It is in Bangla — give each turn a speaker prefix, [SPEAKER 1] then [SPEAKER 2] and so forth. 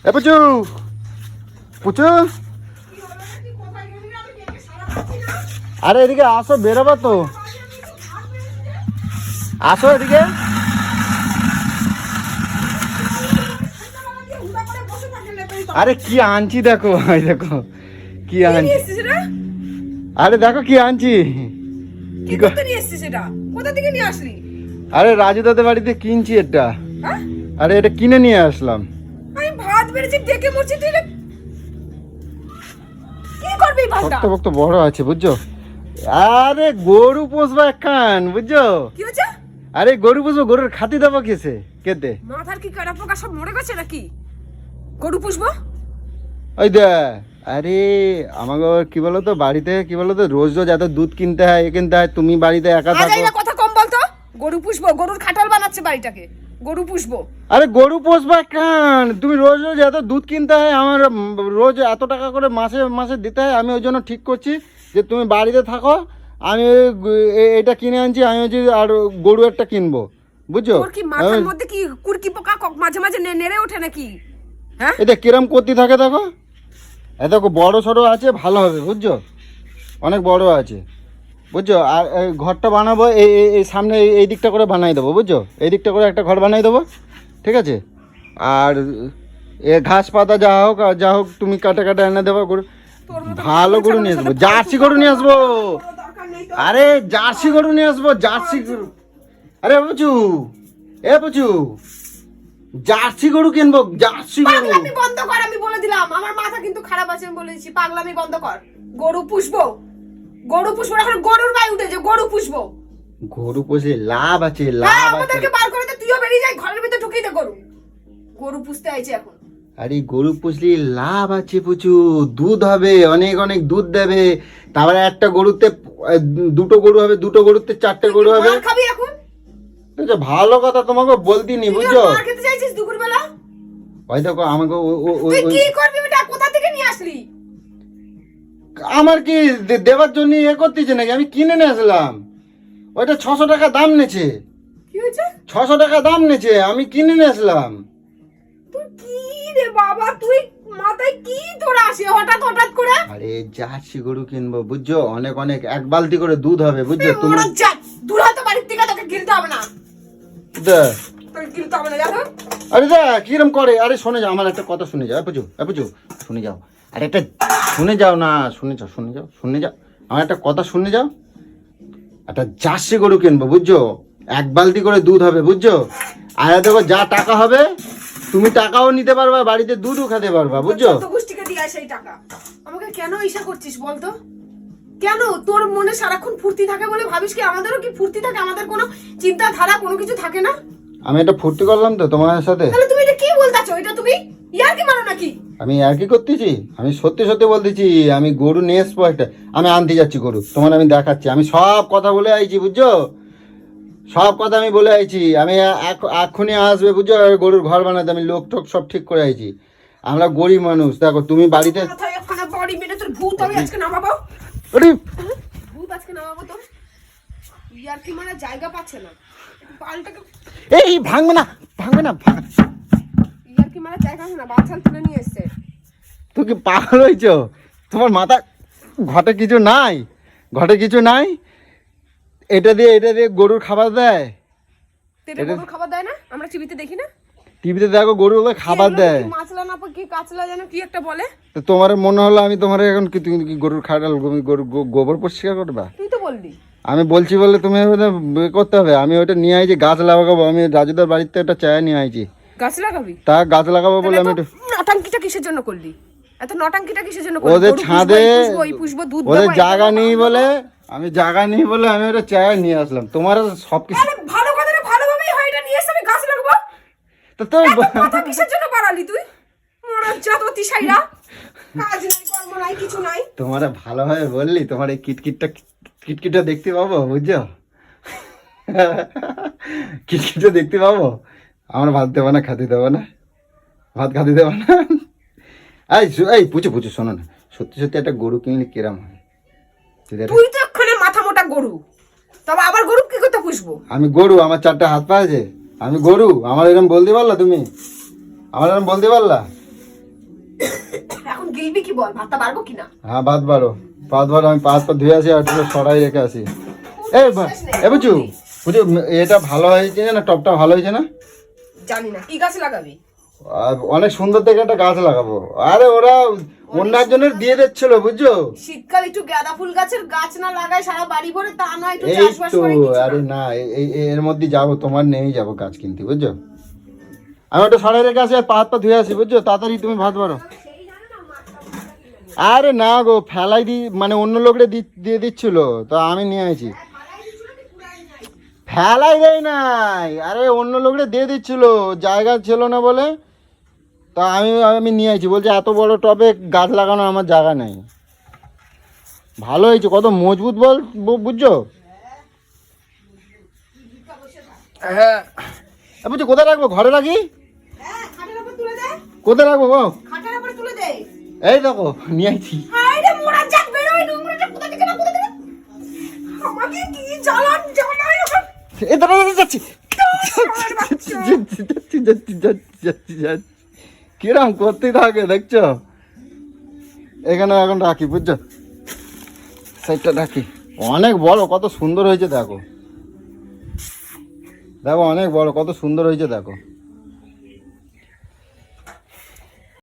[SPEAKER 1] এ পুচু, পুচু, আরে এদিকে আসো, বেরোবা তো, আসো এদিকে। আরে কি আনছি দেখো, এই দেখো কি আনছি। আরে দেখো কি আনছি।
[SPEAKER 2] কি করতে নিয়ে এসেছিস এটা? কোথা থেকে নিয়ে আসলি?
[SPEAKER 1] আরে রাজু দাদের বাড়িতে কিনছি এটা।
[SPEAKER 2] হ্যাঁ?
[SPEAKER 1] আরে এটা কিনে নিয়ে আসলাম।
[SPEAKER 2] আমি ভাত বেড়েছি, ডেকে মরছি, তুই কি করবি ভাতটা?
[SPEAKER 1] শক্ত বক্ত বড় আছে বুঝছো। আরে গরু পোষবা একখান বুঝছো।
[SPEAKER 2] কি হচ্ছে?
[SPEAKER 1] আরে গরু পুষবো, গরুর খাতি দেবো কেসে কেটে।
[SPEAKER 2] মাথার কি কাটা পোকা সব মরে গেছে নাকি? গরু পুষবো?
[SPEAKER 1] ওই দে, আরে আমাকে কি বলতো, বাড়িতে কি বলতো, রোজ রোজ এত দুধ কিনতে হয়, কিনতে হয়, তুমি বাড়িতে একা
[SPEAKER 2] আজ এই
[SPEAKER 1] থাকো।
[SPEAKER 2] না, কথা কম বলতো। গরু পুষবো, গরুর খাটাল বানাচ্ছে বাড়িটাকে। গরু পুষবো।
[SPEAKER 1] আরে গরু পোষবা একখান, তুমি রোজ রোজ এত দুধ কিনতে হয়, আমার রোজ এত টাকা করে মাসে মাসে দিতে হয়। আমি ওই জন্য ঠিক করছি যে তুমি বাড়িতে থাকো, আমি এটা কিনে আনছি, আমি হচ্ছে আর গরু একটা কিনবো বুঝছো।
[SPEAKER 2] তোর কি মাথার মধ্যে কি কুরকি পোকা মাঝে মাঝে নেড়ে ওঠে নাকি? হ্যাঁ,
[SPEAKER 1] এটা কিরম করতে থাকে দেখো। এ দেখো বড় সড়ো আছে, ভালো হবে বুঝছো, অনেক বড় আছে বুঝছো। আর এই ঘরটা বানাবো এই সামনে এই দিকটা করে বানাই দেবো বুঝছো, এই দিকটা করে একটা ঘর বানাই দেবো, ঠিক আছে। আর এ ঘাস পাতা যা হোক আর যা হোক তুমি কাটা কাটা এনে দেবো। গরু ভালো গরু নিয়ে আসবো, জার্সি গরু নিয়ে আসবো। আরে জার্সি গরু নিয়ে আসবো, জার্সি গরু। আরে পুচু, এ পুচু, জার্সি গরু কিনবো, জার্সি গরু।
[SPEAKER 2] পাগলামি বন্ধ কর, আমি বলে দিলাম। আমার মাথা কিন্তু খারাপ আছে, আমি বলে দিচ্ছি, পাগলামি বন্ধ কর। গরু পুষবো, গরু পুষবো, এখন গরুর গায়ে উঠেছে, গরু পুষবো।
[SPEAKER 1] গরু পোষে লাভ আছে,
[SPEAKER 2] হ্যাঁ,
[SPEAKER 1] লাভ আছে।
[SPEAKER 2] আমাদেরকে বার করে দে, তুইও বেরিয়ে যাই, ঘরের ভিতরে ঢুকিয়ে দে গরু। গরু পুষতে আইছে এখন।
[SPEAKER 1] আরে গরু পুষলে লাভ আছে প্রচুর, দুধ হবে, অনেক অনেক দুধ দেবে। তারপরে একটা গরুতে দুটো গরু হবে, দুটো গরুতে চারটে গরু হবে।
[SPEAKER 2] মার খাবি এখন?
[SPEAKER 1] এটা ভালো কথা তোমাকে বলতিনি
[SPEAKER 2] তুই
[SPEAKER 1] বুঝছো।
[SPEAKER 2] মার খেতে চাইছিস দুপুরবেলা?
[SPEAKER 1] ওই দেখো আমাকে
[SPEAKER 2] তুই কি করবি ওটা? কোথা থেকে নিয়ে আসলি?
[SPEAKER 1] আমার কি দেওয়ার জন্য এ করতেছে নাকি, আমি কিনে নিয়ে আসলাম। ওইটা 600 টাকা দাম নেছে,
[SPEAKER 2] কি হয়েছে?
[SPEAKER 1] 600 টাকা দাম নেছে, আমি কিনে নিয়ে আসলাম।
[SPEAKER 2] তুই কি রে বাবা, তুই মাথায় কি তোর আসে হঠাৎ হঠাৎ করে?
[SPEAKER 1] আরে জার্সি গরু কিনবো বুঝছো, অনেক অনেক, এক বালতি করে দুধ হবে বুঝছো তুমি।
[SPEAKER 2] মরা যা, দূর হতে বাড়ির থেকে, তোকে গিলতে হবে না,
[SPEAKER 1] দে।
[SPEAKER 2] তোকে গিলতে হবে না, জানো?
[SPEAKER 1] আরে দা কিরম করে, আরে শুনে যাও, আমার একটা কথা শুনে যাও, পুচু শুনে যাও। আরে একটা শুনে যাও না, শুনে যাও, আমার একটা কথা শুনে যাও। একটা জার্সি গরু কিনবো বুঝছো, এক বালতি করে দুধ হবে বুঝছো। আর দেখো যা টাকা হবে, তুমি টাকাও নিতে পারবা, বাড়িতে দুধও খেতে পারবা বুঝছো।
[SPEAKER 2] তোর গোষ্ঠীকে দিয়ে সেই টাকা আমাকে কেন ঈর্ষা করছিস বলতো? কেন তোর মনে সারাক্ষণ ফুর্তি থাকে বলে ভাবিস কি আমাদেরও কি ফুর্তি থাকে? আমাদের কোনো চিন্তা ধারা কোনো কিছু থাকে না?
[SPEAKER 1] আমি এটা ফুর্তি করলাম তো তোমার সাথে।
[SPEAKER 2] তাহলে তুমি এটা কি বলতাছো? এটা তুমি ইয়ার কি মারো নাকি?
[SPEAKER 1] আমি আর কি করতেছি, আমি সত্যি সত্যি বলতেছি, আমি গরু নিয়ে আসবো একটা, আমি আনতে যাচ্ছি গরু, তোমার আমি দেখাচ্ছি। আমি সব কথা বলে আইছি বুঝছো, সব কথা আমি বলে আইছি। আমি এক্ষুনি আসবে বুঝছো, গরুর ঘর বানাতে আমি লোক টোক সব ঠিক করে আইছি। আমরা গরিব মানুষ, দেখো তুমি বাড়িতে।
[SPEAKER 2] মাথায় একখানা বডি মেরে তোর ভূত আমি আজকে নামাবো।
[SPEAKER 1] আরে
[SPEAKER 2] ভূত আজকে নামাবো তোর। ইয়ার কি মারা জায়গা পাচ্ছে না, পালটাকে
[SPEAKER 1] এই ভাঙবে না,
[SPEAKER 2] ইয়ার কি মারা জায়গা আছে না, বাচ্চা তুলে নিয়ে এসছে।
[SPEAKER 1] তুই কি পাগল হয়েছো? তোমার মাথা ঘটে কিছু নাই, এটা দিয়ে গরুর খাবার দেয়।
[SPEAKER 2] তেরে গরুর খাবার দেয় না? আমরা টিভিতে দেখি না?
[SPEAKER 1] টিভিতে দেখো গরুগুলো খাবার দেয়।
[SPEAKER 2] মাছলা না কি কাঁচলা যেন কি একটা বলে।
[SPEAKER 1] তো তোমার মনে হলো আমি তোমার এখন কি, তুমি কি গরুর খাটাল, গরুর গোবর পরিষ্কার করবা?
[SPEAKER 2] তুই তো বললি।
[SPEAKER 1] আমি বলছি বলে তুমি করতে হবে। আমি ওইটা নিয়ে আইছি, গাছ লাগাবো। আমি রাজুদার বাড়িতে একটা চায়া নিয়ে আইছি,
[SPEAKER 2] গাছ লাগাবি?
[SPEAKER 1] তা গাছ লাগাবো বলে আমি একটু।
[SPEAKER 2] নটাঙ্কিটা কিসের জন্য করলি? এত নটাঙ্কিটা কিসের জন্য করলি?
[SPEAKER 1] ওদের ছাদে
[SPEAKER 2] পুষবো দুধ
[SPEAKER 1] ওদের জায়গা নেই বলে, আমি ওটা চায়া নিয়ে আসলাম। তোমার সব কিছু
[SPEAKER 2] আরে ভালো কথা না, ভালোভাবেই হয়, এটা নিয়ে এসে আমি গাছ লাগাবো।
[SPEAKER 1] তো তুমি
[SPEAKER 2] কথা কিসের জন্য বাড়ালি তুই? মরা জাততি শাইরা, কাজ নাই কর্ম নাই কিছু নাই।
[SPEAKER 1] তোমার ভালোভাবে বললি, তোমার এই কিটকিটা দেখতে পাবো বুঝছো, কিটকিটা দেখতে পাবো। আমার ভাত দেবো না, খাতে দেবো না, ভাত খাতে দেবো না। এই পুচু শোনো না, সত্যি সত্যি একটা গরু কিনলে কিরাম হয়?
[SPEAKER 2] তুই তো এক্ষুনি মাথা মোটা গরু, তবে আবার গরু কি করতে পুষবো?
[SPEAKER 1] আমি গরু, আমার 4টা হাত পা আছে, আমি গরু, আমার এরকম বলতে পারলা তুমি? আমার এরকম বলতে পারলা?
[SPEAKER 2] দিবি কি বল, ভাতটা বাড়বো কিনা?
[SPEAKER 1] হ্যাঁ ভাত বারো, আমি পাত ধুয়ে আসি আর একটু সরাই রেখে আসি। বুঝু বুঝু, এটা ভালো হয়েছে না, টপটা ভালো হয়েছে না?
[SPEAKER 2] জানি না কি গাছ লাগাবি।
[SPEAKER 1] আর অনেক সুন্দর দেখে একটা গাছ লাগাবো। আরে ওরা অন্য একজনের দিয়ে দিচ্ছিল বুঝছো।
[SPEAKER 2] শীতকাল একটু গাঁদা ফুল গাছের গাছ না লাগায় সারা বাড়ি ভরে, তা না একটু
[SPEAKER 1] এই
[SPEAKER 2] চাষবাস
[SPEAKER 1] তো,
[SPEAKER 2] করে কিছু না।
[SPEAKER 1] আরে না এর মধ্যে যাবো, তোমার নেই যাবো গাছ কিনতে বুঝছো। আমি ওটা সরাই রেখে আসি আর পা ধুয়ে আসি বুঝছো, তাড়াতাড়ি তুমি ভাত বারো। আরে না গো, ফেলাই মানে অন্য লোকরে দিয়ে দিচ্ছিল, তো আমি নিয়ে আসি। ফেলাই দেয় নাই, আরে অন্য লোকরে দিয়ে দিচ্ছিল, জায়গা ছিল না বলে, তা আমি নিয়ে আসি। বলছে এত বড় টবে গাছ লাগানো আমার জায়গা নাই। ভালো হয়েছে, কত মজবুত বল, বুঝছো। হ্যাঁ বুঝছো, কোথায় রাখবো? ঘরে রাখি?
[SPEAKER 2] হ্যাঁ, খাটের উপর তুলে দে।
[SPEAKER 1] কোথায় রাখবো গো?
[SPEAKER 2] খাটের উপর তুলে দে।
[SPEAKER 1] এই দেখো নিয়ে আসছি।
[SPEAKER 2] আরে মোড়া যাক বের হই, নোংরাটা কোথা থেকে না কোথা থেকে। আমাকে কি জ্বালান জ্বালায় আমার।
[SPEAKER 1] এই দাঁড়া যাচ্ছি, কিরম করতে থাকে দেখছো। এখানে এখন রাখি বুঝছো, সাইডটা রাখি। অনেক বড়, কত সুন্দর হয়েছে দেখো, দেখো অনেক বড়, কত সুন্দর হয়েছে দেখো।